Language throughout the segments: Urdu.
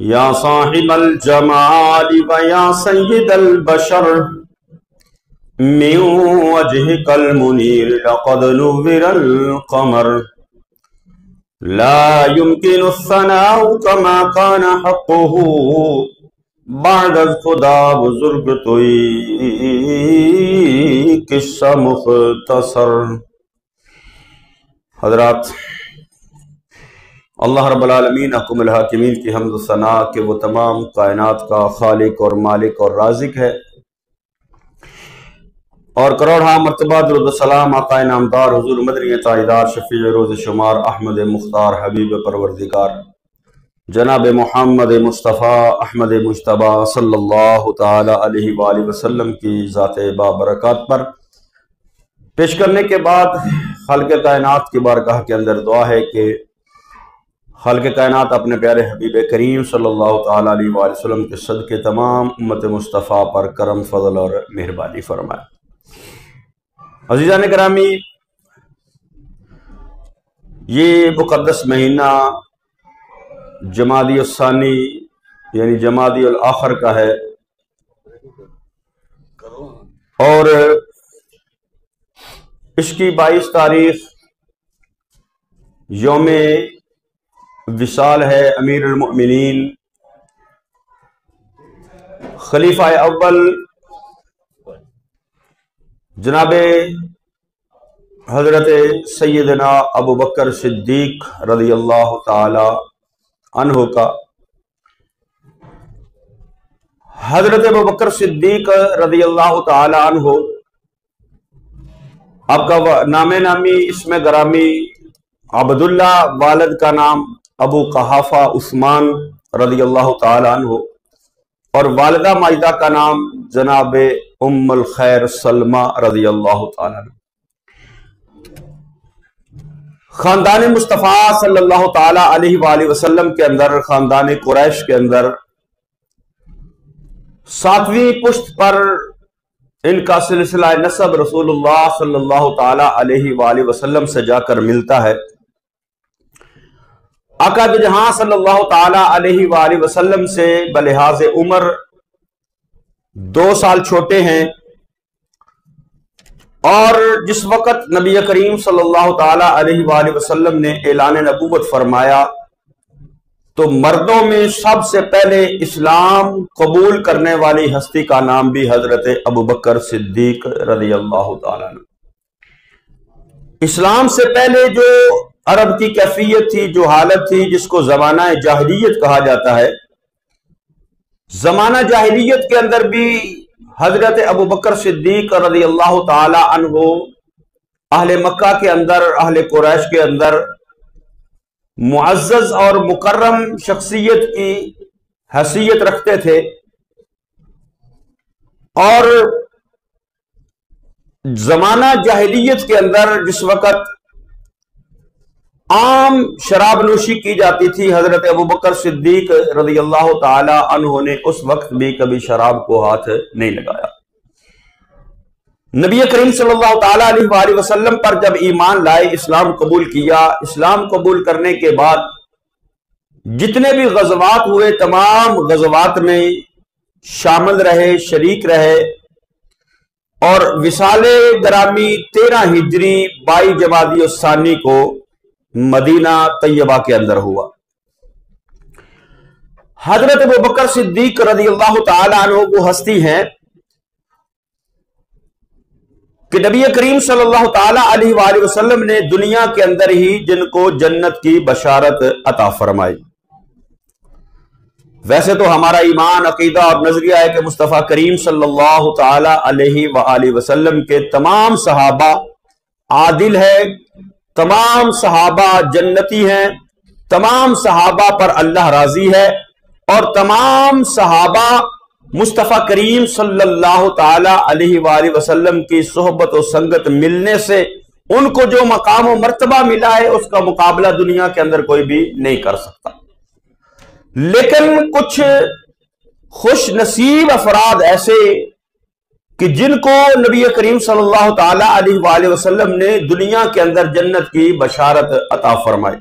یا صاحب الجمال و یا سید البشر من وجهك المنير لقد نور القمر لا يمكن الثناء كما كان حقه بعد خدا بزرگ توئی قصہ مختصر۔ حضرات، اللہ رب العالمین حکم الحاکمین کی حمد و ثنا کہ وہ تمام کائنات کا خالق اور مالک اور رازق ہے، اور کروڑہا مرتبہ درود و سلام آقا نامدار حضور مدنی تاجدار شفیع روز شمار احمد مختار حبیب پروردگار جناب محمد مصطفیٰ احمد مجتبیٰ صلی اللہ تعالی علیہ وآلہ وسلم کی ذات بابرکات پر پیش کرنے کے بعد خالق کائنات کی بارگاہ کے اندر دعا ہے کہ خالق کائنات اپنے پیارے حبیب کریم صلی اللہ تعالی علیہ وآلہ وسلم کے صدقے تمام امت مصطفیٰ پر کرم فضل اور مہربانی فرمائے۔ عزیزان گرامی، یہ مقدس مہینہ جمادی الثانی یعنی جمادی الاخر کا ہے، اور اس کی 22 تاریخ یوم وصال ہے امیر المؤمنین خلیفہ اول جناب حضرت سیدنا ابو بکر صدیق رضی اللہ تعالی عنہ کا۔ حضرت ابو بکر صدیق رضی اللہ تعالی عنہ، آپ کا نام نامی اسم گرامی عبداللہ، والد کا نام ابو قحافہ عثمان رضی اللہ تعالی عنہ، اور والدہ ماجدہ کا نام جناب ام الخیر سلمہ رضی اللہ تعالی عنہ۔ خاندان مصطفیٰ صلی اللہ تعالی علیہ وآلہ وسلم کے اندر، خاندان قریش کے اندر 7ویں پشت پر ان کا سلسلہ نسب رسول اللہ صلی اللہ تعالی علیہ وآلہ وسلم سے جا کر ملتا ہے۔ آقا دو جہاں صلی اللہ تعالی علیہ وآلہ وسلم سے بلحاظ عمر 2 سال چھوٹے ہیں، اور جس وقت نبی کریم صلی اللہ تعالی علیہ وآلہ وسلم نے اعلان نبوت فرمایا تو مردوں میں سب سے پہلے اسلام قبول کرنے والی ہستی کا نام بھی حضرت ابو بکر صدیق رضی اللہ تعالی عنہ۔ اسلام سے پہلے جو عرب کی کیفیت تھی، جو حالت تھی، جس کو زمانہ جاہلیت کہا جاتا ہے، زمانہ جاہلیت کے اندر بھی حضرت ابو بکر صدیق رضی اللہ تعالی عنہ اہل مکہ کے اندر، اہل قریش کے اندر معزز اور مکرم شخصیت کی حیثیت رکھتے تھے، اور زمانہ جاہلیت کے اندر جس وقت عام شراب نوشی کی جاتی تھی، حضرت ابو بکر صدیق رضی اللہ تعالی عنہ نے اس وقت بھی کبھی شراب کو ہاتھ نہیں لگایا۔ نبی کریم صلی اللہ تعالی علیہ وآلہ وسلم پر جب ایمان لائے، اسلام قبول کیا، اسلام قبول کرنے کے بعد جتنے بھی غزوات ہوئے تمام غزوات میں شامل رہے، شریک رہے، اور وصال گرامی 13 ہجری 22 جمادی الثانی کو مدینہ طیبہ کے اندر ہوا۔ حضرت ابو بکر صدیق رضی اللہ تعالی عنہ وہ ہستی ہیں کہ نبی کریم صلی اللہ تعالی علیہ وآلہ وسلم نے دنیا کے اندر ہی جن کو جنت کی بشارت عطا فرمائی۔ ویسے تو ہمارا ایمان، عقیدہ اور نظریہ ہے کہ مصطفیٰ کریم صلی اللہ تعالی علیہ وآلہ وسلم کے تمام صحابہ عادل ہے، تمام صحابہ جنتی ہیں، تمام صحابہ پر اللہ راضی ہے، اور تمام صحابہ مصطفیٰ کریم صلی اللہ تعالی علیہ وآلہ وسلم کی صحبت و سنگت ملنے سے ان کو جو مقام و مرتبہ ملا ہے اس کا مقابلہ دنیا کے اندر کوئی بھی نہیں کر سکتا۔ لیکن کچھ خوش نصیب افراد ایسے کہ جن کو نبی کریم صلی اللہ تعالی علیہ وآلہ وسلم نے دنیا کے اندر جنت کی بشارت عطا فرمائی،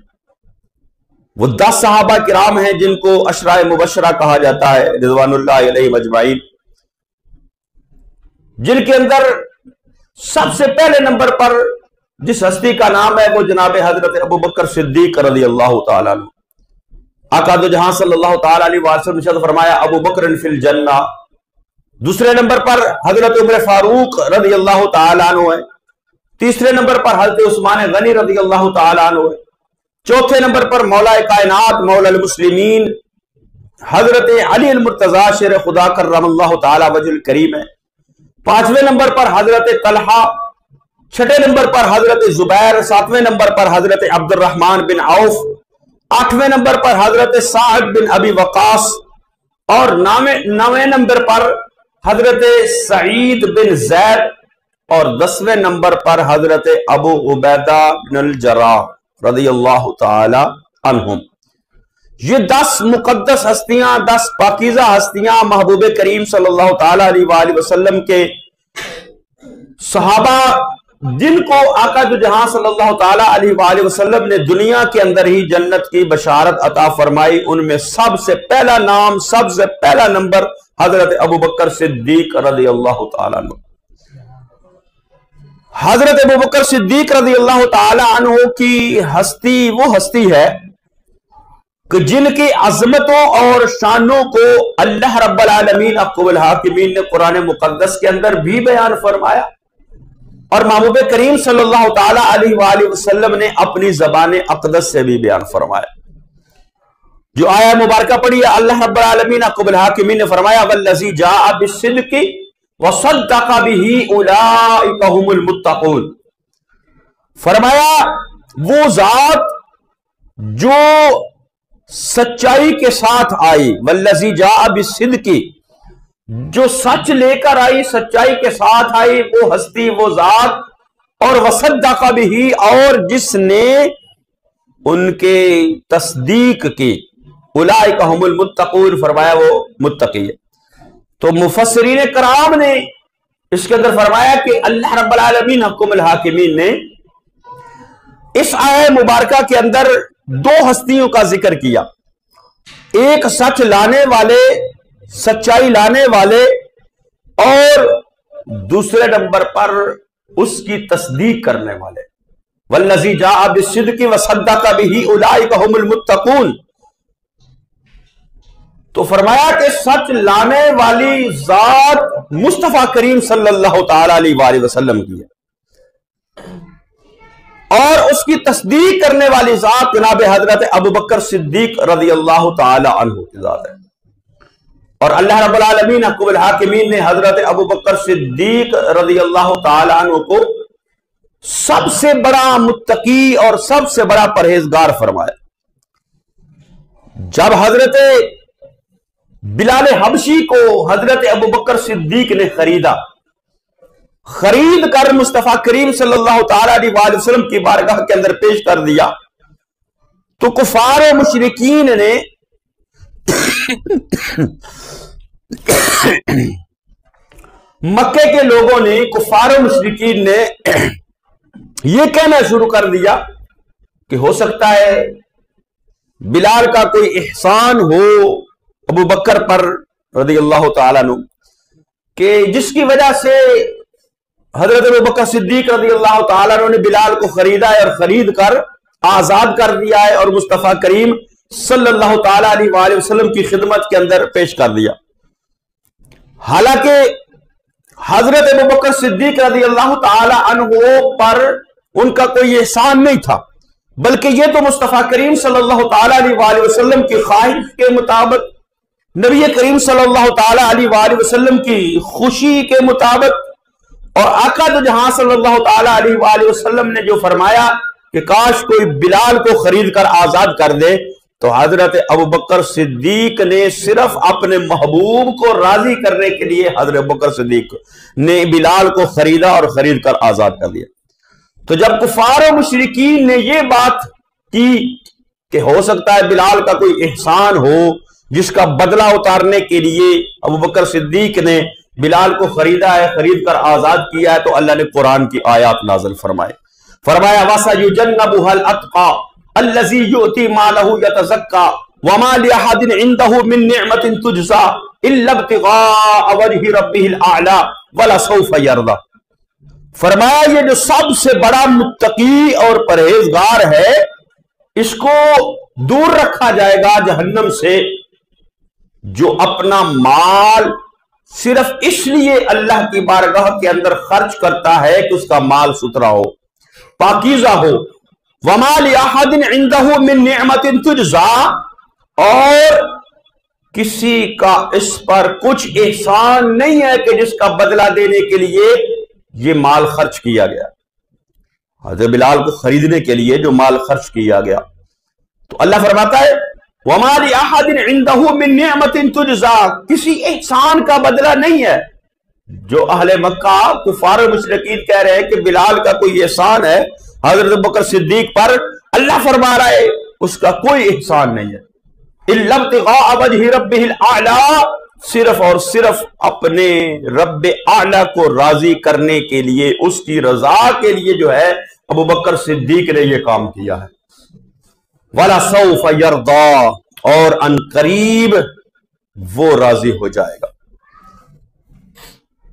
وہ 10 صحابہ کرام ہیں جن کو عشرہ مبشرہ کہا جاتا ہے رضوان اللہ علیہ اجمعین، جن کے اندر سب سے پہلے نمبر پر جس ہستی کا نام ہے وہ جناب حضرت ابو بکر صدیق رضی اللہ تعالیٰ عنہ۔ آقا دو جہاں صلی اللہ تعالیٰ علیہ وسلم نے فرمایا ابو بکر فی الجنہ۔ دوسرے نمبر پر حضرت عمر فاروق رضی اللہ تعالیٰ عنہ ہے۔ تیسرے نمبر پر حضرت عثمان غنی رضی اللہ تعالیٰ عنہ ہے۔ چوتھے نمبر پر مولا کائنات مولا المسلمین حضرت علی المرتضی شیر خدا کرم اللہ تعالیٰ وجہ الکریم ہے۔ پانچویں نمبر پر حضرت طلحہ، چھٹے نمبر پر حضرت زبیر، ساتویں نمبر پر حضرت عبد الرحمن بن عوف، آٹھویں نمبر پر حضرت سعد بن ابی وقاص، اور نویں نمبر پر حضرت سعید بن زید، اور 10ویں نمبر پر حضرت ابو عبیدہ بن الجراح رضی اللہ تعالی عنہم۔ یہ 10 مقدس ہستیاں، 10 پاکیزہ ہستیاں محبوب کریم صلی اللہ تعالی علیہ وآلہ وسلم کے صحابہ، جن کو آقا دو جہاں صلی اللہ تعالی علیہ وآلہ وسلم نے دنیا کے اندر ہی جنت کی بشارت عطا فرمائی، ان میں سب سے پہلا نام، سب سے پہلا نمبر حضرت ابو بکر صدیق رضی اللہ تعالی عنہ۔ حضرت ابو بکر صدیق رضی اللہ تعالی عنہ کی ہستی وہ ہستی ہے کہ جن کی عظمتوں اور شانوں کو اللہ رب العالمین احکم الحاکمین نے قرآن مقدس کے اندر بھی بیان فرمایا، اور محبوب کریم صلی اللہ تعالی علیہ وآلہ وسلم نے اپنی زبان اقدس سے بھی بیان فرمایا۔ جو آیہ مبارکہ پڑھی ہے، اللہ رب العالمین احکم الحاکمین نے فرمایا والذی جاء بالصدق وصدق به اولئک هم المتقون۔ فرمایا وہ ذات جو سچائی کے ساتھ آئی، والذی جاء بالصدق، جو سچ لے کر آئی، سچائی کے ساتھ آئی، وہ ہستی، وہ ذات، اور وصدق به، اور جس نے ان کے تصدیق کی، اولئک هم المتقون، فرمایا وہ متقی ہے۔ تو مفسرین کرام نے اس کے اندر فرمایا کہ اللہ رب العالمین حکم الحاکمین نے اس آیہ مبارکہ کے اندر 2 ہستیوں کا ذکر کیا، ایک سچ لانے والے، سچائی لانے والے، اور دوسرے نمبر پر اس کی تصدیق کرنے والے، والذی جاء بالصدق وصدق به اولئک هم المتقون۔ تو فرمایا کہ سچ لانے والی ذات مصطفیٰ کریم صلی اللہ تعالی علیہ وآلہ وسلم کی ہے، اور اس کی تصدیق کرنے والی ذات جناب حضرت ابو بکر صدیق رضی اللہ تعالی عنہ کی ذات ہے۔ اور اللہ رب العالمین حکم الحاکمین نے حضرت ابو بکر صدیق رضی اللہ تعالی عنہ کو سب سے بڑا متقی اور سب سے بڑا پرہیزگار فرمایا۔ جب حضرت بلال حبشی کو حضرت ابو بکر صدیق نے خرید کر مصطفیٰ کریم صلی اللہ تعالی علیہ وآلہ وسلم کی بارگاہ کے اندر پیش کر دیا، تو کفار و مشرکین نے مکے کے لوگوں نے، کفار و مشرکین نے یہ کہنا شروع کر دیا کہ ہو سکتا ہے بلال کا کوئی احسان ہو ابو بکر پر رضی اللہ تعالیٰ عنہ، کہ جس کی وجہ سے حضرت ابو بکر صدیق رضی اللہ تعالیٰ عنہ نے بلال کو خریدا ہے، اور خرید کر آزاد کر دیا ہے، اور مصطفیٰ کریم صلی اللہ تعالیٰ علیہ وآلہ وسلم کی خدمت کے اندر پیش کر دیا۔ حالانکہ حضرت ابو بکر صدیق رضی اللہ تعالیٰ عنہ پر ان کا کوئی احسان نہیں تھا، بلکہ یہ تو مصطفیٰ کریم صلی اللہ تعالیٰ علیہ وآلہ وسلم کی خواہش کے مطابق، نبی کریم صلی اللہ تعالی علیہ وآلہ وسلم کی خوشی کے مطابق، اور آقا دو جہاں صلی اللہ تعالی علیہ وآلہ وسلم نے جو فرمایا کہ کاش کوئی بلال کو خرید کر آزاد کر دے، تو حضرت ابو بکر صدیق نے صرف اپنے محبوب کو راضی کرنے کے لیے حضرت ابو بکر صدیق نے بلال کو خریدا اور خرید کر آزاد کر دیا۔ تو جب کفار و مشرکین نے یہ بات کی کہ ہو سکتا ہے بلال کا کوئی احسان ہو جس کا بدلہ اتارنے کے لیے ابو بکر صدیق نے بلال کو خریدا ہے، خرید کر آزاد کیا ہے، تو اللہ نے قرآن کی آیات نازل فرمایا، وَسَيُجَنَّبُهَا الْأَتْقَى الذی یؤتی مالہ یتزکی وما لأحد عنده من نعمت تجزا الا ابتغاء وجہ ربہ الاعلی ولسوف یرضی۔ فرمایا یہ جو سب سے بڑا متقی اور پرہیزگار ہے، اس کو دور رکھا جائے گا جہنم سے، جو اپنا مال صرف اس لیے اللہ کی بارگاہ کے اندر خرچ کرتا ہے کہ اس کا مال ستھرا ہو، پاکیزہ ہو۔ وما لأحد عنده من نعمت تجزا، اور کسی کا اس پر کچھ احسان نہیں ہے کہ جس کا بدلہ دینے کے لیے یہ مال خرچ کیا گیا۔ حضرت بلال کو خریدنے کے لیے جو مال خرچ کیا گیا، تو اللہ فرماتا ہے وَمَا لِأَحَدٍ عِنْدَهُ مِن نِعْمَةٍ تُجْزَىٰ، کسی احسان کا بدلہ نہیں ہے۔ جو اہل مکہ کفار مشرکین کہہ رہے ہیں کہ بلال کا کوئی احسان ہے حضرت بکر صدیق پر، اللہ فرما رہا ہے اس کا کوئی احسان نہیں ہے۔ إِلَّا ابْتِغَاءَ وَجْهِ رَبِّهِ الْأَعْلَىٰ، صرف اور صرف اپنے رب اعلیٰ کو راضی کرنے کے لیے، اس کی رضا کے لیے جو ہے ابو بکر صدیق نے یہ کام کیا ہے۔ وَلَسَوْفَ يَرْضَىٰ، اور ان قریب وہ راضی ہو جائے گا۔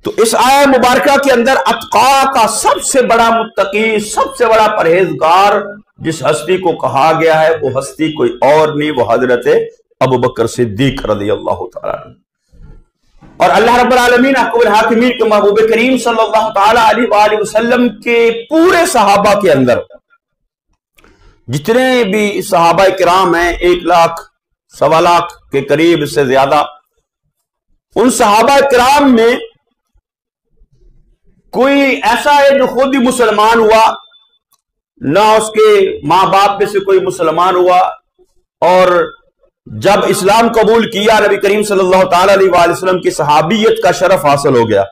تو اس آیہ مبارکہ کے اندر اتقا کا سب سے بڑا متقی، سب سے بڑا پرہیزگار جس ہستی کو کہا گیا ہے، وہ ہستی کوئی اور نہیں، وہ حضرت ابو بکر صدیق رضی اللہ تعالیٰ عنہ۔ اور اللہ رب العالمین احکم الحاکمین کے محبوب کریم صلی اللہ تعالیٰ علیہ وآلہ وسلم کے پورے صحابہ کے اندر جتنے بھی صحابہ کرام ہیں، 1 لاکھ 1.25 لاکھ کے قریب سے زیادہ، ان صحابہ کرام میں کوئی ایسا ہے جو خود ہی مسلمان ہوا، نہ اس کے ماں باپ میں سے کوئی مسلمان ہوا، اور جب اسلام قبول کیا نبی کریم صلی اللہ تعالی علیہ وآلہ وسلم کی صحابیت کا شرف حاصل ہو گیا۔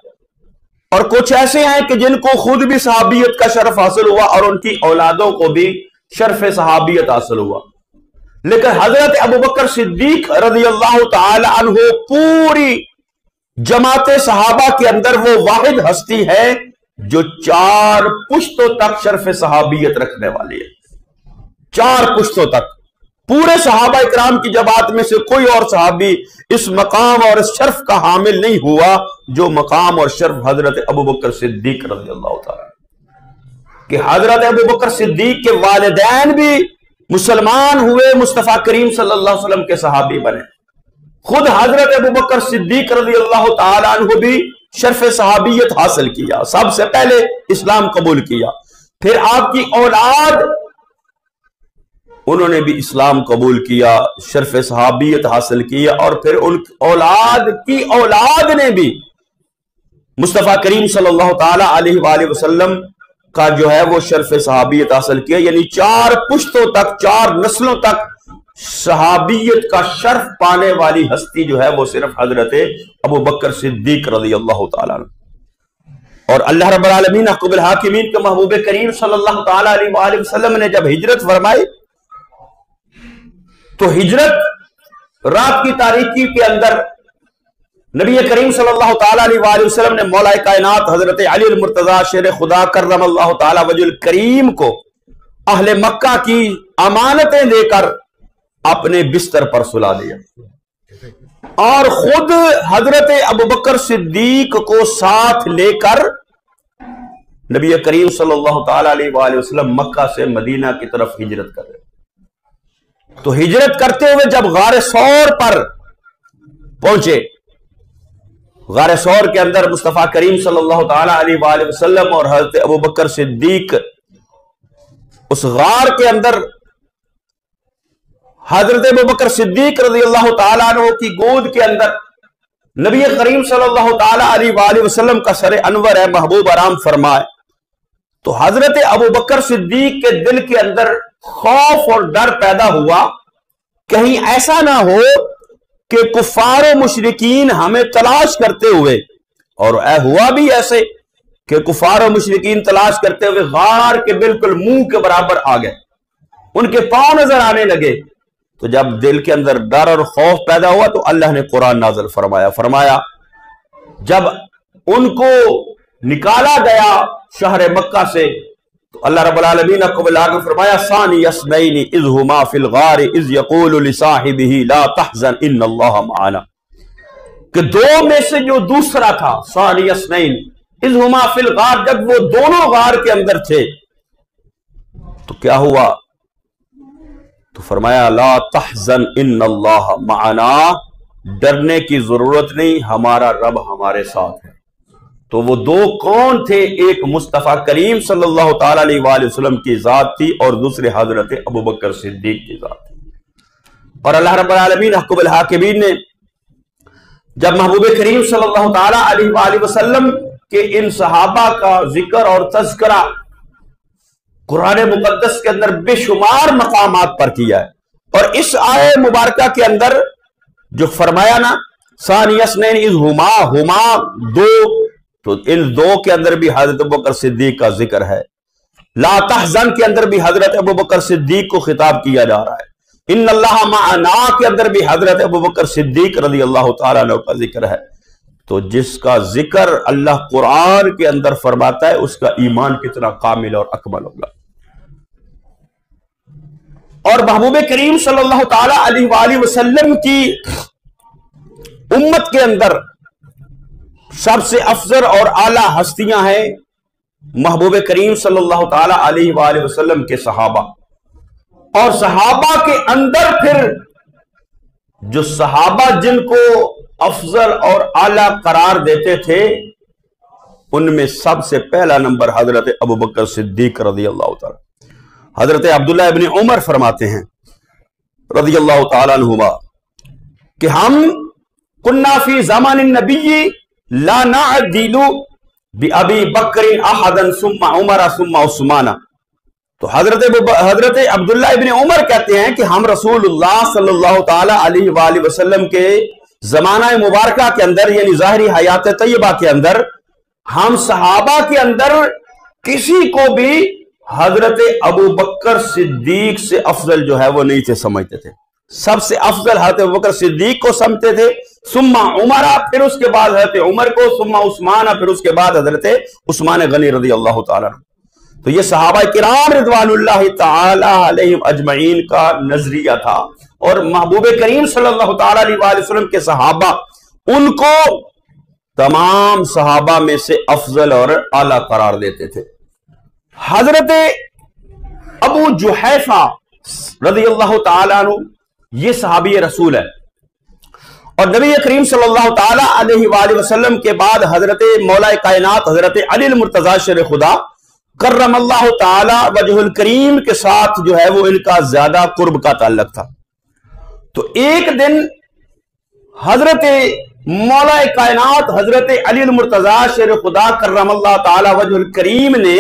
اور کچھ ایسے ہیں کہ جن کو خود بھی صحابیت کا شرف حاصل ہوا اور ان کی اولادوں کو بھی شرف صحابیت حاصل ہوا، لیکن حضرت ابوبکر صدیق رضی اللہ تعالی عنہ پوری جماعت صحابہ کے اندر وہ واحد ہستی ہے جو 4 پشتوں تک شرف صحابیت رکھنے والی ہے۔ 4 پشتوں تک پورے صحابہ اکرام کی جماعت میں سے کوئی اور صحابی اس مقام اور اس شرف کا حامل نہیں ہوا جو مقام اور شرف حضرت ابوبکر صدیق رضی اللہ تعالی، کہ حضرت ابوبکر صدیق کے والدین بھی مسلمان ہوئے، مصطفیٰ کریم صلی اللہ علیہ وسلم کے صحابی بنے، خود حضرت ابوبکر صدیق رضی اللہ تعالیٰ عنہ بھی شرف صحابیت حاصل کیا، سب سے پہلے اسلام قبول کیا، پھر آپ کی اولاد انہوں نے بھی اسلام قبول کیا، شرف صحابیت حاصل کیا، اور پھر ان اولاد کی اولاد نے بھی مصطفیٰ کریم صلی اللہ تعالیٰ علیہ وآلہ وسلم کا جو ہے وہ شرف صحابیت حاصل کیا، یعنی 4 پشتوں تک، 4 نسلوں تک صحابیت کا شرف پانے والی ہستی جو ہے وہ صرف حضرت ابوبکر صدیق رضی اللہ تعالیٰ عنہ۔ اور اللہ رب العالمین احکم الحاکمین کے محبوب کریم صلی اللہ تعالیٰ علیہ وآلہ وسلم نے جب ہجرت فرمائی تو ہجرت رات کی تاریکی کے اندر نبی کریم صلی اللہ تعالیٰ علیہ وآلہ وسلم نے مولا کائنات حضرت علی المرتضیٰ شیر خدا کرم اللہ تعالیٰ وجہ الکریم کو اہل مکہ کی امانتیں دے کر اپنے بستر پر سلا دیا، اور خود حضرت ابوبکر صدیق کو ساتھ لے کر نبی کریم صلی اللہ تعالیٰ علیہ وآلہ وسلم مکہ سے مدینہ کی طرف ہجرت کر رہے۔ تو ہجرت کرتے ہوئے جب غار ثور پر پہنچے، غار ثور کے اندر مصطفیٰ کریم صلی اللہ تعالیٰ علیہ وآلہ وسلم اور حضرت ابوبکر صدیق اس غار کے اندر حضرت ابوبکر صدیق رضی اللہ تعالیٰ عنہ کی گود کے اندر نبی کریم صلی اللہ تعالیٰ علیہ وآلہ وسلم کا سر انور ہے، محبوب آرام فرمائے، تو حضرت ابوبکر صدیق کے دل کے اندر خوف اور ڈر پیدا ہوا، کہیں ایسا نہ ہو کہ کفار و مشرکین ہمیں تلاش کرتے ہوئے، اور ہوا بھی ایسے کہ کفار و مشرکین تلاش کرتے ہوئے غار کے بالکل منہ کے برابر آ گئے، ان کے پاؤں نظر آنے لگے۔ تو جب دل کے اندر ڈر اور خوف پیدا ہوا تو اللہ نے قرآن نازل فرمایا جب ان کو نکالا گیا شہر مکہ سے تو اللہ رب العالمین نے قبل آگے فرمایا ثانی اثنین اذ ہما فی الغار اذ یقول لصاحبہ لا تحزن ان اللہ معنا، کہ دو میں سے جو دوسرا تھا، ثانی اثنین اذ ہما فی الغار، جب وہ دونوں غار کے اندر تھے تو کیا ہوا؟ تو فرمایا لا تحزن ان اللہ معنا، ڈرنے کی ضرورت نہیں، ہمارا رب ہمارے ساتھ ہے۔ تو وہ دو کون تھے؟ ایک مصطفیٰ کریم صلی اللہ تعالی علیہ وآلہ وسلم کی ذات تھی اور دوسرے حضرت ابوبکر صدیق کی ذات تھی۔ اور اللہ رب العالمین حکم الحاکمین نے جب محبوب کریم صلی اللہ تعالی علیہ وآلہ وسلم کے ان صحابہ کا ذکر اور تذکرہ قرآن مقدس کے اندر بے شمار مقامات پر کیا ہے، اور اس آیے مبارکہ کے اندر جو فرمایا نا ثانی اثنین اذ ہما، ہما دو، تو ان دو کے اندر بھی حضرت ابوبکر صدیق کا ذکر ہے۔ لا تحزن کے اندر بھی حضرت ابوبکر صدیق کو خطاب کیا جا رہا ہے۔ ان اللہ معنا کے اندر بھی حضرت ابوبکر صدیق رضی اللہ تعالیٰ عنہ کا ذکر ہے۔ تو جس کا ذکر اللہ قرآن کے اندر فرماتا ہے اس کا ایمان کتنا کامل اور اکمل ہوگا۔ اور محبوب کریم صلی اللہ تعالی علیہ وآلہ وسلم کی امت کے اندر سب سے افضل اور اعلیٰ ہستیاں ہیں محبوب کریم صلی اللہ تعالی علیہ وآلہ وسلم کے صحابہ، اور صحابہ کے اندر پھر جو صحابہ جن کو افضل اور اعلیٰ قرار دیتے تھے ان میں سب سے پہلا نمبر حضرت ابوبکر صدیق رضی اللہ تعالی۔ حضرت عبداللہ ابن عمر فرماتے ہیں رضی اللہ تعالیٰ عنہما کہ ہم کنا فی زمان النبی لا نعدل بأبی بکر احدا ثم عمر ثم عثمان۔ تو حضرت عبداللہ ابن عمر کہتے ہیں کہ ہم رسول اللہ صلی اللہ تعالی علیہ وآلہ وسلم کے زمانہ مبارکہ کے اندر، یعنی ظاہری حیات طیبہ کے اندر، ہم صحابہ کے اندر کسی کو بھی حضرت ابوبکر صدیق سے افضل جو ہے وہ نہیں تھے سمجھتے تھے۔ سب سے افضل حضرت ابوبکر صدیق کو سمجھتے تھے، ثم عمر، پھر اس کے بعد حضرت عمر کو، ثم عثمان، پھر اس کے بعد حضرت عثمان غنی رضی اللہ تعالیٰ عنہ۔ تو یہ صحابہ کرام رضوان اللہ تعالی علیہم اجمعین کا نظریہ تھا، اور محبوب کریم صلی اللہ تعالی علیہ وآلہ وسلم کے صحابہ ان کو تمام صحابہ میں سے افضل اور اعلیٰ قرار دیتے تھے۔ حضرت ابو جحیفہ رضی اللہ تعالیٰ عنہ یہ صحابی رسول ہے، اور نبی کریم صلی اللہ تعالی علیہ وآلہ وسلم کے بعد حضرت مولا کائنات حضرت علی المرتضی شیر خدا کرم اللہ تعالی وجہ الکریم کے ساتھ جو ہے وہ ان کا زیادہ قرب کا تعلق تھا۔ تو ایک دن حضرت مولا کائنات حضرت علی المرتضی شیر خدا کرم اللہ تعالی وجہ الکریم نے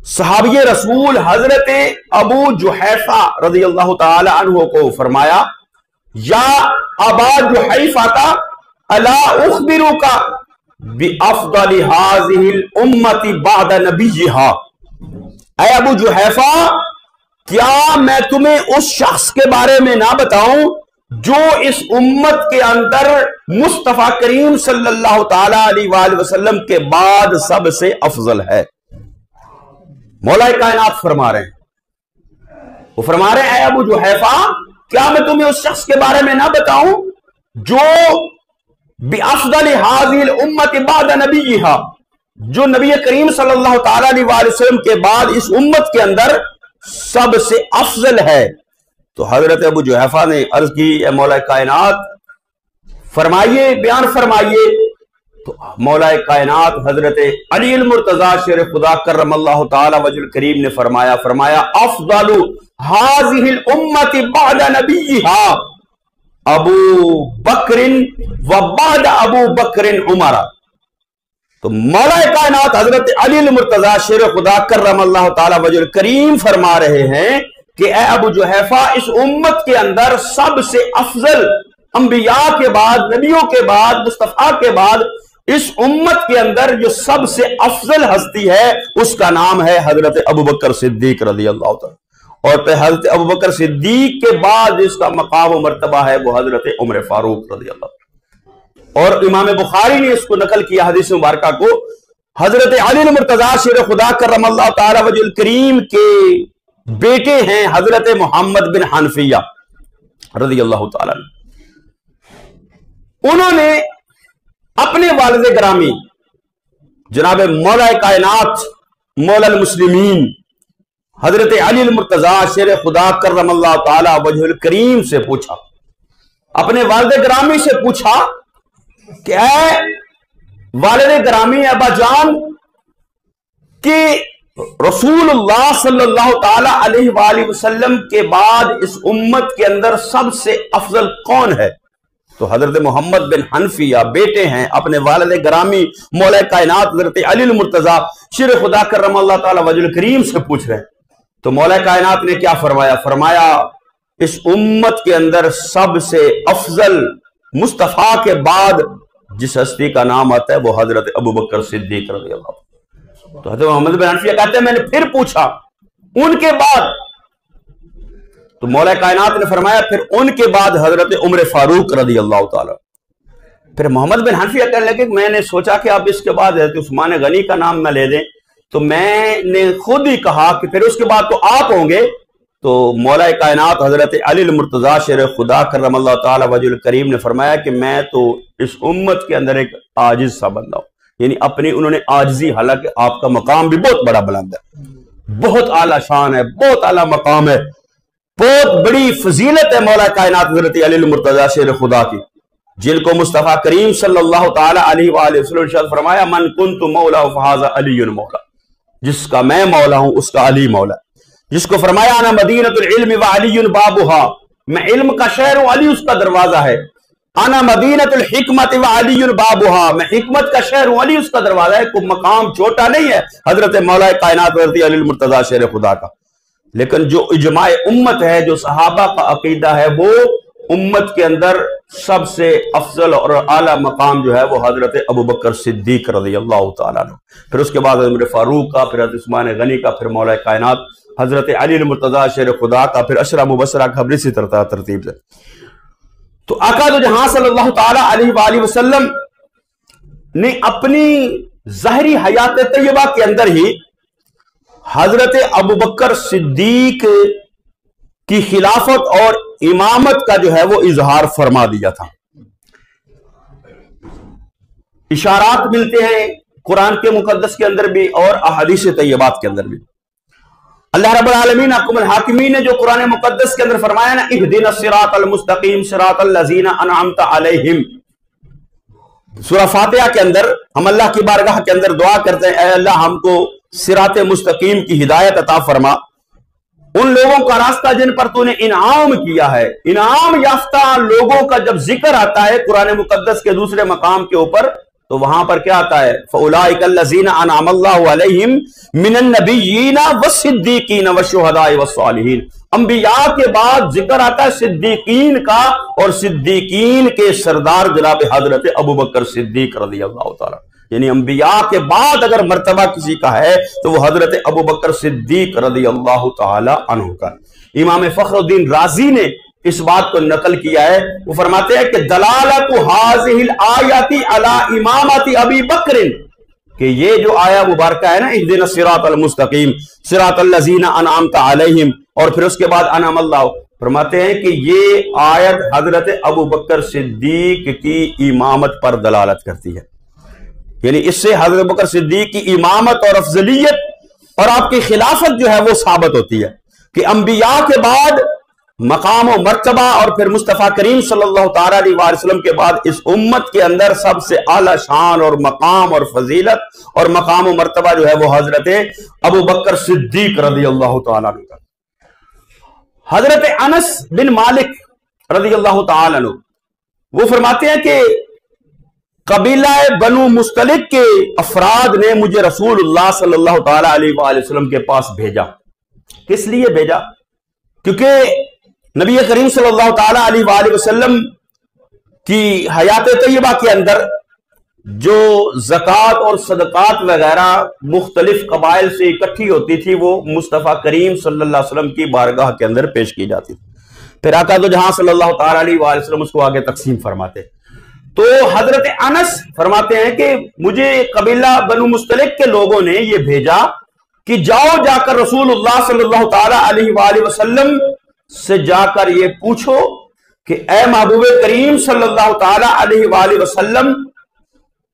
صحابی رسول حضرت ابو جحیفہ رضی اللہ تعالی عنہ کو فرمایا یا ابا جحیفہ الا اخبرک بافضل هذه الامه بعد نبیها، اے ابو جحیفہ کیا میں تمہیں اس شخص کے بارے میں نہ بتاؤں جو اس امت کے اندر مصطفیٰ کریم صلی اللہ تعالی علیہ وآلہ وسلم کے بعد سب سے افضل ہے۔ مولا کائنات فرما رہے ہیں، وہ فرما رہے ہیں اے ابو جحیفہ کیا میں تمہیں اس شخص کے بارے میں نہ بتاؤں جو بِأَفْضَلِ هَذِهِ الْأُمَّةِ بَعْدَ نَبِيِّهَا، جو نبی کریم صلی اللہ تعالی علیہ وآلہ وسلم کے بعد اس امت کے اندر سب سے افضل ہے۔ تو حضرت ابو جحیفہ نے عرض کی اے مولا کائنات فرمائیے، بیان فرمائیے۔ تو مولا کائنات حضرت علی المرتضی شیر خدا کرم اللہ تعالی وجہ الکریم نے فرمایا افضل هذه الامه بعد نبیها ابو بکر و بعد ابو بکر عمر۔ تو مولا کائنات حضرت علی المرتضی شیر خدا کرم اللہ تعالی وجہ الکریم فرما رہے ہیں کہ اے ابو جحیفہ اس امت کے اندر سب سے افضل انبیاء کے بعد، نبیوں کے بعد، مصطفیٰ کے بعد اس امت کے اندر جو سب سے افضل ہستی ہے اس کا نام ہے حضرت ابوبکر صدیق رضی اللہ تعالی، اور پھر حضرت ابوبکر صدیق کے بعد جس کا مقام و مرتبہ ہے وہ حضرت عمر فاروق رضی اللہ تعالی۔ اور امام بخاری نے اس کو نقل کیا حدیث مبارکہ کو حضرت علی المرتضیٰ شیر خدا کرم اللہ تعالی وجہ الکریم کے بیٹے ہیں حضرت محمد بن حنفیہ رضی اللہ تعالی عنہ. انہوں نے اپنے والد گرامی جناب مولا کائنات مولا المسلمین حضرت علی المرتضیٰ شیر خدا کرم اللہ تعالی وجہ الکریم سے پوچھا، اپنے والد گرامی سے پوچھا کہ اے والد گرامی ابا جان کہ رسول اللہ صلی اللہ تعالی علیہ وآلہ وسلم کے بعد اس امت کے اندر سب سے افضل کون ہے؟ تو حضرت محمد بن حنفیہ بیٹے ہیں اپنے والد گرامی مولا کائنات حضرت علی المرتضیٰ شیر خدا کرم اللہ تعالی وجہ الکریم سے پوچھ رہے ہیں. تو مولا کائنات نے کیا فرمایا؟ فرمایا اس امت کے اندر سب سے افضل مصطفیٰ کے بعد جس ہستی کا نام آتا ہے وہ حضرت ابوبکر صدیق رضی اللہ عنہ. تو حضرت محمد بن حنفیہ کہتے ہیں میں نے پھر پوچھا ان کے بعد، تو مولا کائنات نے فرمایا پھر ان کے بعد حضرت عمر فاروق رضی اللہ تعالی. پھر محمد بن حنفیہ کہنے لگے کہ میں نے سوچا کہ اب اس کے بعد حضرت عثمان غنی کا نام نہ لے دیں، تو میں نے خود ہی کہا کہ پھر اس کے بعد تو آپ ہوں گے. تو مولا کائنات حضرت علی المرتضیٰ شیر خدا کرم اللہ تعالی وجہ الکریم نے فرمایا کہ میں تو اس امت کے اندر ایک عاجز سا بندہ ہوں، یعنی اپنی انہوں نے عاجزی، حالانکہ آپ کا مقام بھی بہت بڑا بلند ہے، بہت اعلیٰ شان ہے، بہت اعلیٰ مقام ہے، بہت بڑی فضیلت ہے مولا کائنات حضرت علی المرتضیٰ شیر خدا کی، جن کو مصطفیٰ کریم صلی اللہ تعالی علیہ وآلہ وسلم نے فرمایا من کنت مولا فہذا علی مولا، جس کا میں مولا ہوں اس کا علی مولا. جس کو فرمایا انا مدینۃ العلم وعلی بابھا، میں علم کا شہر ہوں، علی اس کا دروازہ ہے. انا مدینۃ الحکمت وعلی بابھا، میں حکمت کا شہر ہوں، علی اس کا دروازہ ہے. کوئی مقام چھوٹا نہیں ہے حضرت مولا کائنات حضرت علی المرتضیٰ شیر خدا کا. لیکن جو اجماع امت ہے، جو صحابہ کا عقیدہ ہے، وہ امت کے اندر سب سے افضل اور اعلیٰ مقام جو ہے وہ حضرت ابوبکر صدیق رضی اللہ تعالیٰ عنہ، پھر اس کے بعد عمر فاروق کا، پھر حضرت عثمان غنی کا، پھر مولا کائنات حضرت علی المرتضیٰ شیر خدا کا، پھر عشرہ مبشرہ کا، اسی ترتیب سے. تو آقا دو جہاں صلی اللہ تعالی علیہ وآلہ وسلم نے اپنی ظاہری حیات طیبہ کے اندر ہی حضرت ابوبکر صدیق کی خلافت اور امامت کا جو ہے وہ اظہار فرما دیا تھا. اشارات ملتے ہیں قرآن کے مقدس کے اندر بھی اور احادیث طیبات کے اندر بھی. اللہ رب العالمین حکم الحاکمین نے جو قرآن مقدس کے اندر فرمایا نا اہدنا الصراط المستقیم صراط الذین انعمت علیہم، سورہ فاتحہ کے اندر ہم اللہ کی بارگاہ کے اندر دعا کرتے ہیں اے اللہ ہم کو صراط مستقیم کی ہدایت عطا فرما، ان لوگوں کا راستہ جن پر تو نے انعام کیا ہے. انعام یافتہ لوگوں کا جب ذکر آتا ہے قرآن مقدس کے دوسرے مقام کے اوپر تو وہاں پر کیا آتا ہے فَأُولَٰئِكَ الَّذِينَ أَنْعَمَ اللَّهُ عَلَيْهِمْ مِنَ النَّبِيِّينَ وَالصِّدِّيقِينَ وَالشُّهَدَاءِ وَالصَّالِحِينَ. انبیاء کے بعد ذکر آتا ہے صدیقین کا، اور صدیقین کے سردار جناب حضرت ابوبکر صدیق رضی اللہ تعالیٰ، یعنی انبیاء کے بعد اگر مرتبہ کسی کا ہے تو وہ حضرت ابوبکر صدیق رضی اللہ تعالی عنہ کا. امام فخر الدین رازی نے اس بات کو نقل کیا ہے، وہ فرماتے ہیں کہ دلالت هذه الآیات علی امامت ابی بکر، کہ یہ جو آیا مبارکہ ہے نا اہدنا الصراط المستقیم صراط الذین انعمت علیہم، اور پھر اس کے بعد انعم اللہ، فرماتے ہیں کہ یہ آیت حضرت ابوبکر صدیق کی امامت پر دلالت کرتی ہے. یعنی اس سے حضرت ابوبکر صدیق کی امامت اور افضلیت اور آپ کی خلافت جو ہے وہ ثابت ہوتی ہے کہ انبیاء کے بعد مقام و مرتبہ اور پھر مصطفیٰ کریم صلی اللہ تعالی علیہ وسلم کے بعد اس امت کے اندر سب سے اعلیٰ شان اور مقام اور فضیلت اور مقام و مرتبہ جو ہے وہ حضرت ابوبکر صدیق رضی اللہ تعالی عنہ. حضرت انس بن مالک رضی اللہ تعالی عنہ وہ فرماتے ہیں کہ قبیلہ بنو مستلق کے افراد نے مجھے رسول اللہ صلی اللہ تعالی علیہ وآلہ وسلم کے پاس بھیجا. کس لیے بھیجا؟ کیونکہ نبی کریم صلی اللہ تعالی علیہ وآلہ وسلم کی حیات طیبہ کے اندر جو زکوٰۃ اور صدقات وغیرہ مختلف قبائل سے اکٹھی ہوتی تھی وہ مصطفیٰ کریم صلی اللہ علیہ وسلم کی بارگاہ کے اندر پیش کی جاتی تھی. پھر آقا دو جہاں صلی اللہ تعالی علیہ وآلہ وسلم اس کو آگے تقسیم فرماتے. تو حضرت انس فرماتے ہیں کہ مجھے قبیلہ بنو مستلق کے لوگوں نے یہ بھیجا کہ جاؤ جا کر رسول اللہ صلی اللہ تعالی علیہ وآلہ وسلم سے جا کر یہ پوچھو کہ اے محبوب کریم صلی اللہ تعالی علیہ وآلہ وسلم،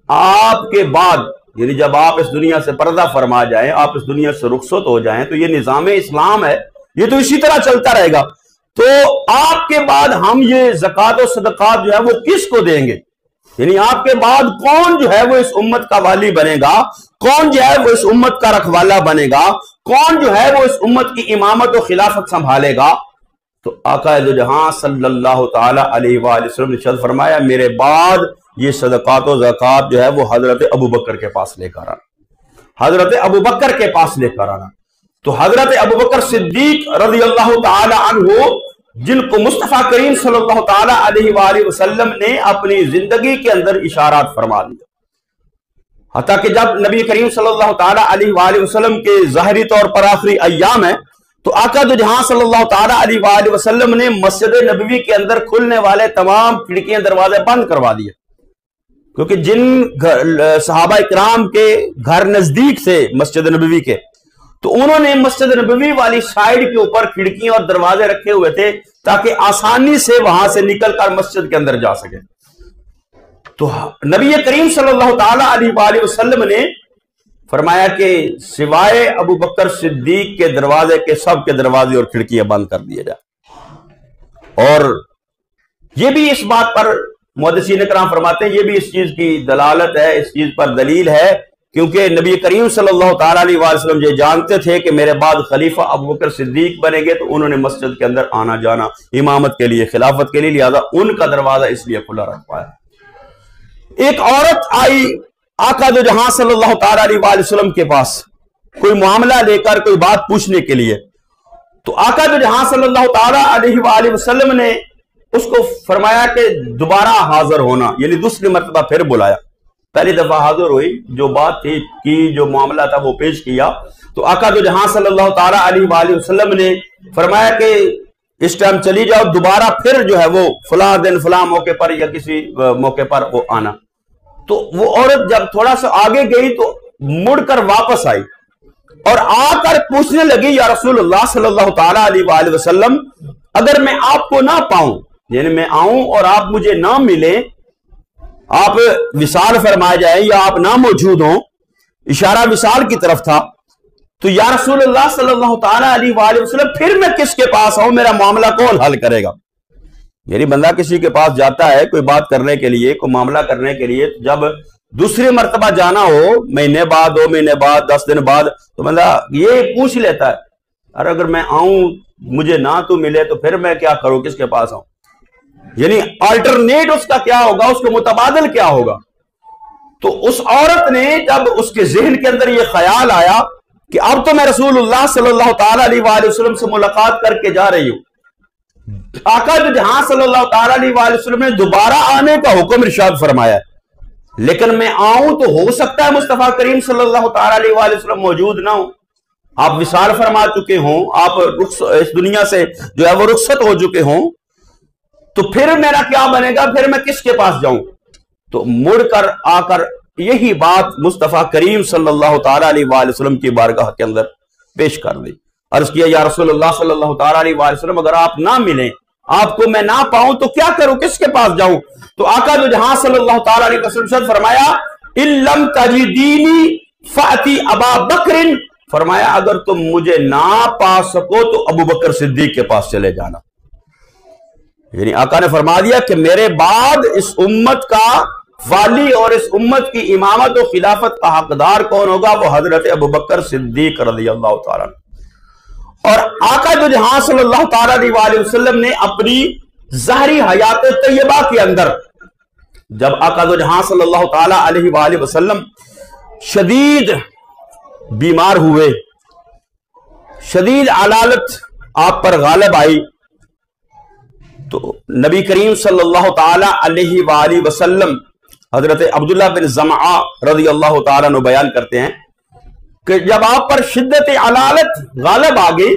آپ کے بعد یعنی جب آپ اس دنیا سے پردہ فرما جائیں، آپ اس دنیا سے رخصت ہو جائیں، تو یہ نظام اسلام ہے، یہ تو اسی طرح چلتا رہے گا، تو آپ کے بعد ہم یہ زکوٰۃ و صدقات جو ہے وہ کس کو دیں گے؟ یعنی آپ کے بعد کون جو ہے وہ اس امت کا والی بنے گا، کون جو ہے وہ اس امت کا رکھوالا بنے گا، کون جو ہے وہ اس امت کی امامت و خلافت سنبھالے گا؟ تو آقا دو جہاں صلی اللہ تعالی علیہ وآلہ وسلم نے ارشاد فرمایا میرے بعد یہ صدقات و زکوٰۃ جو ہے وہ حضرت ابوبکر کے پاس لے کر آنا، حضرت ابوبکر کے پاس لے کر آنا۔ تو حضرت ابوبکر صدیق رضی اللہ تعالی عنہ، جن کو مصطفیٰ کریم صلی اللہ تعالی علیہ وآلہ وسلم نے اپنی زندگی کے اندر اشارات فرما دیا، حتیٰ کہ جب نبی کریم صلی اللہ تعالی علیہ وآلہ وسلم کے ظاہری طور پر آخری ایام ہے تو آقا دو جہاں صلی اللہ تعالی علیہ وآلہ وسلم نے مسجد نبوی کے اندر کھلنے والے تمام کھڑکیاں دروازے بند کروا دیے، کیونکہ جن صحابہ اکرام کے گھر نزدیک سے مسجد نبوی کے، تو انہوں نے مسجد نبوی والی سائیڈ کے اوپر کھڑکیاں اور دروازے رکھے ہوئے تھے تاکہ آسانی سے وہاں سے نکل کر مسجد کے اندر جا سکے۔ تو نبی کریم صلی اللہ تعالی علیہ وآلہ وسلم نے فرمایا کہ سوائے ابو بکر صدیق کے دروازے کے سب کے دروازے اور کھڑکیاں بند کر دیے جائے۔ اور یہ بھی اس بات پر محدثین کرام فرماتے ہیں، یہ بھی اس چیز کی دلالت ہے، اس چیز پر دلیل ہے، کیونکہ نبی کریم صلی اللہ تعالی علیہ وسلم یہ جانتے تھے کہ میرے بعد خلیفہ ابو بکر صدیق بنیں گے، تو انہوں نے مسجد کے اندر آنا جانا امامت کے لیے، خلافت کے لیے، لہذا ان کا دروازہ اس لیے کھلا رکھوایا۔ ایک عورت آئی آقا دو جہاں صلی اللہ تعالی علیہ وآلہ وسلم کے پاس کوئی معاملہ لے کر، کوئی بات پوچھنے کے لیے، تو آقا دو جہاں صلی اللہ تعالی علیہ وآلہ وسلم نے اس کو فرمایا کہ دوبارہ حاضر ہونا، یعنی دوسری مرتبہ پھر بلایا۔ پہلی دفعہ حاضر ہوئی، جو بات تھی کی، جو معاملہ تھا وہ پیش کیا، تو آقا دو جہاں صلی اللہ تعالی علیہ وآلہ وسلم نے فرمایا کہ اس ٹائم چلی جاؤ، دوبارہ پھر جو ہے وہ فلاں دن فلاں موقع پر یا کسی موقع پر وہ آنا۔ تو وہ عورت جب تھوڑا سا آگے گئی تو مڑ کر واپس آئی اور آ کر پوچھنے لگی یا رسول اللہ صلی اللہ تعالی علیہ وآلہ وسلم، اگر میں آپ کو نہ پاؤں، یعنی میں آؤں اور آپ مجھے نہ ملیں، آپ وصال فرمائے جائیں یا آپ نہ موجود ہوں، اشارہ وصال کی طرف تھا، تو یا رسول اللہ صلی اللہ تعالی علیہ وآلہ وسلم پھر میں کس کے پاس آؤں، میرا معاملہ کون حل کرے گا؟ یعنی بندہ کسی کے پاس جاتا ہے کوئی بات کرنے کے لیے، کوئی معاملہ کرنے کے لیے، جب دوسری مرتبہ جانا ہو، مہینے بعد، 2 مہینے بعد، 10 دن بعد، تو بندہ یہ پوچھ لیتا ہے اور اگر میں آؤں مجھے نہ تو ملے تو پھر میں کیا کروں، کس کے پاس آؤں؟ یعنی آلٹرنیٹ اس کا کیا ہوگا، اس کو متبادل کیا ہوگا؟ تو اس عورت نے جب اس کے ذہن کے اندر یہ خیال آیا کہ اب تو میں رسول اللہ صلی اللہ تعالی علیہ وآلہ وسلم سے ملاقات کر کے جا رہی ہوں، آقا جہاں صلی اللہ تعالی علیہ وآلہ وسلم نے دوبارہ آنے کا حکم ارشاد فرمایا ہے، لیکن میں آؤں تو ہو سکتا ہے مصطفیٰ کریم صلی اللہ تعالی علیہ وآلہ وسلم موجود نہ ہوں، آپ وصال فرما چکے ہوں، آپ اس دنیا سے جو ہے وہ رخصت ہو چکے ہوں، تو پھر میرا کیا بنے گا، پھر میں کس کے پاس جاؤں؟ تو مڑ کر آ کر یہی بات مصطفیٰ کریم صلی اللہ تعالی علیہ وآلہ وسلم کی بارگاہ کے اندر پیش کر دی، عرض کیا یا رسول اللہ صلی اللہ تعالی علیہ وآلہ وسلم، اگر آپ نہ ملیں، آپ کو میں نہ پاؤں تو کیا کروں، کس کے پاس جاؤں؟ تو آقا جو جہاں صلی اللہ تعالی علیہ وسلم سے فرمایا ان لم تجدینی فاتی ابا بکر، فرمایا اگر تم مجھے نہ پا سکو تو ابو بکر صدیق کے پاس چلے جانا۔ یعنی آقا نے فرما دیا کہ میرے بعد اس امت کا والی اور اس امت کی امامت و خلافت کا حقدار کون ہوگا، وہ حضرت ابو بکر صدیق رضی اللہ تعالیٰ۔ اور آقا جو جہاں صلی اللہ تعالی علیہ وآلہ وسلم نے اپنی ظاہری حیات طیبہ کے اندر، جب آقا جو جہاں صلی اللہ تعالی علیہ وآلہ وسلم شدید بیمار ہوئے، شدید علالت آپ پر غالب آئی، تو نبی کریم صلی اللہ تعالی علیہ وآلہ وسلم حضرت عبداللہ بن زمعہ رضی اللہ تعالیٰ عنہ بیان کرتے ہیں کہ جب آپ پر شدت علالت غالب آ گئی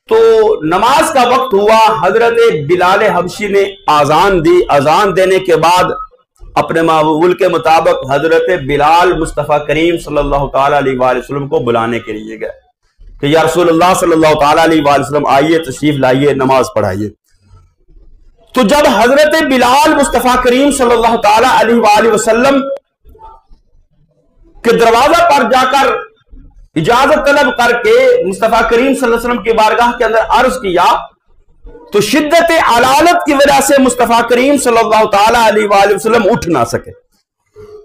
تو نماز کا وقت ہوا، حضرت بلال حبشی نے آذان دی، آذان دینے کے بعد اپنے معمول کے مطابق حضرت بلال مصطفیٰ کریم صلی اللہ تعالیٰ علیہ وآلہ وسلم کو بلانے کے لیے گئے کہ یا رسول اللہ صلی اللہ تعالیٰ علیہ وآلہ وسلم آئیے، تشریف لائیے، نماز پڑھائیے۔ تو جب حضرت بلال مصطفیٰ کریم صلی اللہ تعالیٰ علیہ وآلہ وسلم کے دروازہ پر جا کر اجازت طلب کر کے مصطفیٰ کریم صلی اللہ علیہ وسلم کی بارگاہ کے اندر عرض کیا تو شدت علالت کی وجہ سے مصطفیٰ کریم صلی اللہ تعالیٰ علیہ وآلہ وسلم اٹھ نہ سکے،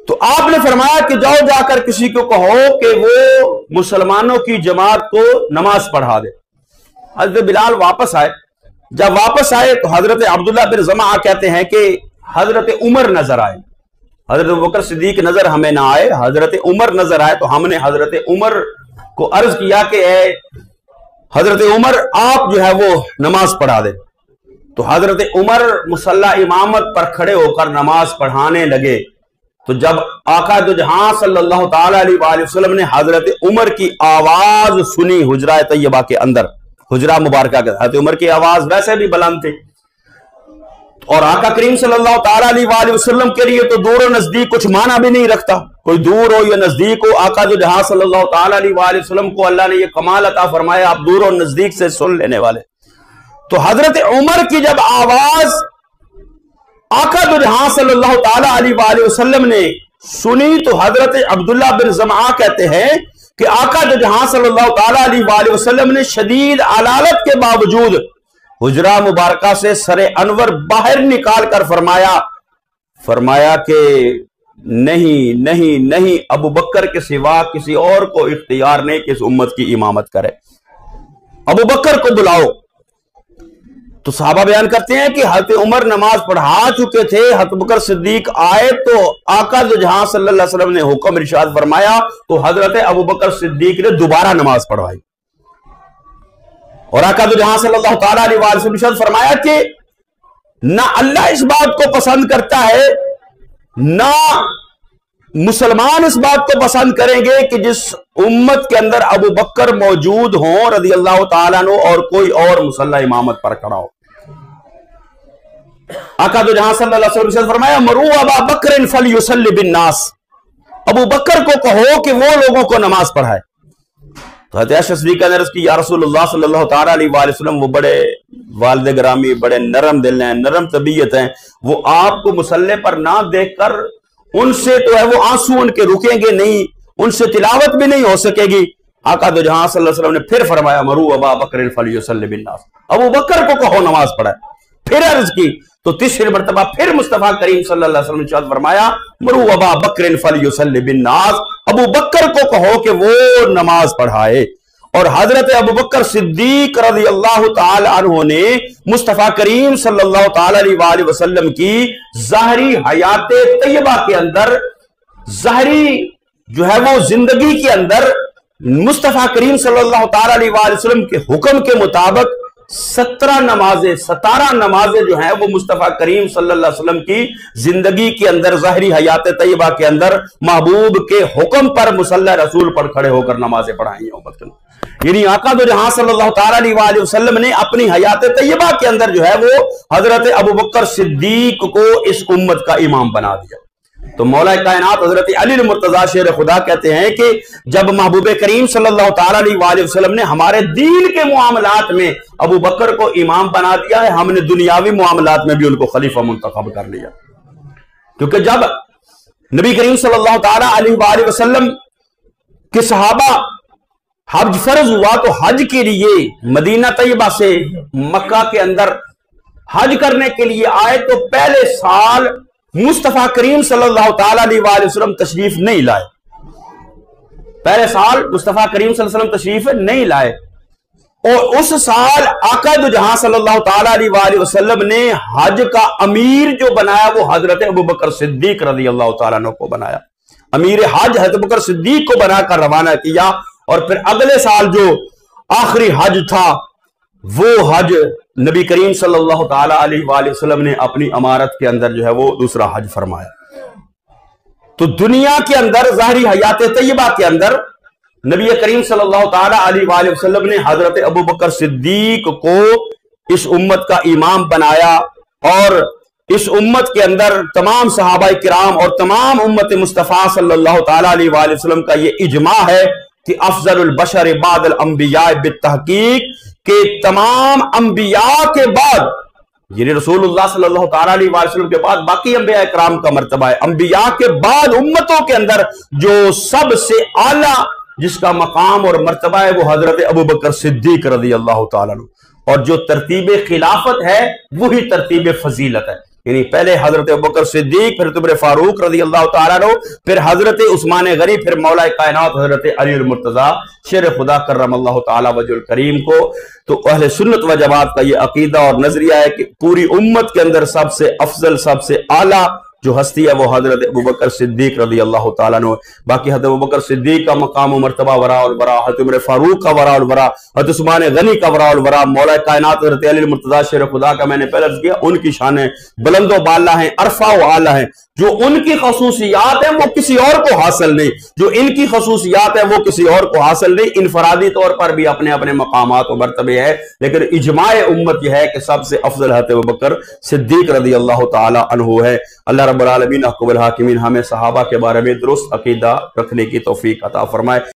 تو آپ نے فرمایا کہ جاؤ جا کر کسی کو کہو کہ وہ مسلمانوں کی جماعت کو نماز پڑھا دے۔ حضرت بلال واپس آئے، جب واپس آئے تو حضرت عبداللہ بن زمعہ کہتے ہیں کہ حضرت عمر نظر آئے، حضرت ابوبکر صدیق نظر ہمیں نہ آئے، حضرت عمر نظر آئے، تو ہم نے حضرت عمر کو عرض کیا کہ اے حضرت عمر آپ جو ہے وہ نماز پڑھا دے۔ تو حضرت عمر مصلی امامت پر کھڑے ہو کر نماز پڑھانے لگے، تو جب آقا دو جہاں صلی اللہ تعالی علیہ وآلہ وسلم نے حضرت عمر کی آواز سنی حجرہ طیبہ کے اندر، حجرہ مبارکہ کے، حضرت عمر کی آواز ویسے بھی بلند تھی، اور آقا کریم صلی اللہ تعالیٰ علیہ وآلہ وسلم کے لیے تو دور و نزدیک کچھ معنی بھی نہیں رکھتا، کوئی دور ہو یا نزدیک ہو، آقا جو جہاں صلی اللہ تعالیٰ علیہ وآلہ وسلم کو اللہ نے یہ کمال عطا فرمایا، آپ دور و نزدیک سے سن لینے والے۔ تو حضرت عمر کی جب آواز آقا جو جہاں صلی اللہ تعالیٰ علیہ وآلہ وسلم نے سنی تو حضرت عبداللہ بن زمعہ کہتے ہیں کہ آقا جو جہاں صلی اللہ تعالیٰ علیہ وآلہ وسلم نے شدید علالت کے باوجود حجرہ مبارکہ سے سر انور باہر نکال کر فرمایا کہ نہیں نہیں نہیں، ابو بکر کے سوا کسی اور کو اختیار نہیں کہ اس امت کی امامت کرے، ابو بکر کو بلاؤ۔ تو صحابہ بیان کرتے ہیں کہ حضرت عمر نماز پڑھا چکے تھے، حضرت بکر صدیق آئے تو آقا دو جہاں صلی اللہ علیہ وسلم نے حکم ارشاد فرمایا تو حضرت ابو بکر صدیق نے دوبارہ نماز پڑھوائی، اور آقا دو جہاں صلی اللہ تعالیٰ علیہ وآلہ وسلم ارشاد فرمایا کہ نہ اللہ اس بات کو پسند کرتا ہے، نہ مسلمان اس بات کو پسند کریں گے کہ جس امت کے اندر ابو بکر موجود ہوں رضی اللہ تعالیٰ عنہ اور کوئی اور مصلی امامت پر کھڑا ہو۔ آقا دو جہاں صلی اللہ علیہ وسلم فرمایا مرو ابا بکر فلیصلی بالناس، ابو بکر کو کہو کہ وہ لوگوں کو نماز پڑھائے۔ تو حضرت عائشہ صدیقہ نے عرض کی یا رسول اللہ صلی اللہ تعالیٰ علیہ وآلہ وسلم، وہ بڑے والد گرامی، بڑے نرم دل ہیں، نرم طبیعت ہیں، وہ آپ کو مصلی پر نہ دیکھ کر ان سے تو ہے وہ آنسو ان کے رکیں گے نہیں، ان سے تلاوت بھی نہیں ہو سکے گی۔ آقا دو جہاں صلی اللہ علیہ وسلم نے پھر فرمایا مرو ابا بکر فلیصلی بالناس، ابو بکر کو کہو نماز پڑھائے۔ پھر عرض کی تو تیسری مرتبہ پھر مصطفیٰ کریم صلی اللہ علیہ وسلم نے فرمایا مرو ابا بکر فلیصلی بالناس، ابو بکر کو کہو کہ وہ نماز پڑھائے۔ اور حضرت ابو بکر صدیق رضی اللہ تعالی عنہ نے مصطفیٰ کریم صلی اللہ تعالی علیہ وآلہ وسلم کی ظاہری حیات طیبہ کے اندر، ظاہری جو ہے وہ زندگی کے اندر مصطفیٰ کریم صلی اللہ تعالی علیہ وآلہ وسلم کے حکم کے مطابق 17 نمازیں جو ہیں وہ مصطفیٰ کریم صلی اللہ علیہ وسلم کی زندگی کے اندر ظاہری حیات طیبہ کے اندر محبوب کے حکم پر مصلی رسول پر کھڑے ہو کر نمازیں پڑھائی ہیں۔ یعنی آقا دو جہاں صلی اللہ تعالیٰ علیہ وآلہ وسلم نے اپنی حیات طیبہ کے اندر جو ہے وہ حضرت ابو بکر صدیق کو اس امت کا امام بنا دیا۔ تو مولا کائنات حضرت علی المرتضیٰ شیر خدا کہتے ہیں کہ جب محبوب کریم صلی اللہ تعالیٰ علیہ وآلہ وسلم نے ہمارے دین کے معاملات میں ابو بکر کو امام بنا دیا ہے، ہم نے دنیاوی معاملات میں بھی ان کو خلیفہ منتخب کر لیا، کیونکہ جب نبی کریم صلی اللہ تعالیٰ علیہ وآلہ وسلم کے صحابہ حج فرض ہوا تو حج کے لیے مدینہ طیبہ سے مکہ کے اندر حج کرنے کے لیے آئے تو پہلے سال مصطفیٰ کریم صلی اللہ تعالیٰ علیہ وآلہ وسلم تشریف نہیں لائے، پہلے سال مصطفیٰ کریم صلی اللہ علیہ وسلم تشریف نہیں لائے، اور اس سال آقا دو جہاں صلی اللہ تعالیٰ علیہ وآلہ وسلم نے حج کا امیر جو بنایا وہ حضرت ابو بکر صدیق رضی اللہ تعالیٰ عنہ کو بنایا، امیر حج حضرت ابو بکر صدیق کو بنا کر روانہ کیا، اور پھر اگلے سال جو آخری حج تھا وہ حج نبی کریم صلی اللہ تعالیٰ علیہ وآلہ وسلم نے اپنی امارت کے اندر جو ہے وہ دوسرا حج فرمایا۔ تو دنیا کے اندر ظاہری حیات طیبہ کے اندر نبی کریم صلی اللہ تعالیٰ علیہ وآلہ وسلم نے حضرت ابوبکر صدیق کو اس امت کا امام بنایا، اور اس امت کے اندر تمام صحابہ کرام اور تمام امت مصطفیٰ صلی اللہ تعالیٰ علیہ وآلہ وسلم کا یہ اجماع ہے کہ افضل البشر بعد الانبیاء بالتحقیق، کہ تمام انبیاء کے بعد، یعنی رسول اللہ صلی اللہ تعالیٰ علیہ وآلہ وسلم کے بعد باقی انبیاء کرام کا مرتبہ ہے، انبیاء کے بعد امتوں کے اندر جو سب سے اعلیٰ جس کا مقام اور مرتبہ ہے وہ حضرت ابوبکر صدیق رضی اللہ تعالیٰ عنہ، اور جو ترتیب خلافت ہے وہی ترتیب فضیلت ہے، یعنی پہلے حضرت ابوبکر صدیق، پھر عمر فاروق رضی اللہ تعالیٰ عنہ، پھر حضرت عثمان غنی، پھر مولا کائنات حضرت علی المرتضیٰ شیر خدا کرم اللہ تعالیٰ وجہ الکریم کو۔ تو اہل سنت و جماعت کا یہ عقیدہ اور نظریہ ہے کہ پوری امت کے اندر سب سے افضل، سب سے اعلیٰ جو ہستی ہے وہ حضرت ابوبکر صدیق رضی اللہ تعالیٰ عنہ۔ باقی حضرت ابوبکر صدیق کا مقام و مرتبہ وراء الورا، حضرت عمر فاروق کا وراء الورا، حضرت عثمان غنی کا وراء الورا، مولا کائنات حضرت علی المرتضیٰ شیر خدا کا میں نے پہلے عرض کیا، ان کی شانیں بلند و بالا ہیں، عرفہ و اعلیٰ ہیں، جو ان کی خصوصیات ہیں وہ کسی اور کو حاصل نہیں، جو ان کی خصوصیات ہیں وہ کسی اور کو حاصل نہیں، انفرادی طور پر بھی اپنے اپنے مقامات و مرتبے ہیں، لیکن اجماع امت یہ ہے کہ سب سے افضل حضرت ابوبکر صدیق رضی اللہ تعالی عنہ ہے۔ اللہ رب العالمین احکم الحاکمین ہمیں صحابہ کے بارے میں درست عقیدہ رکھنے کی توفیق عطا فرمائے۔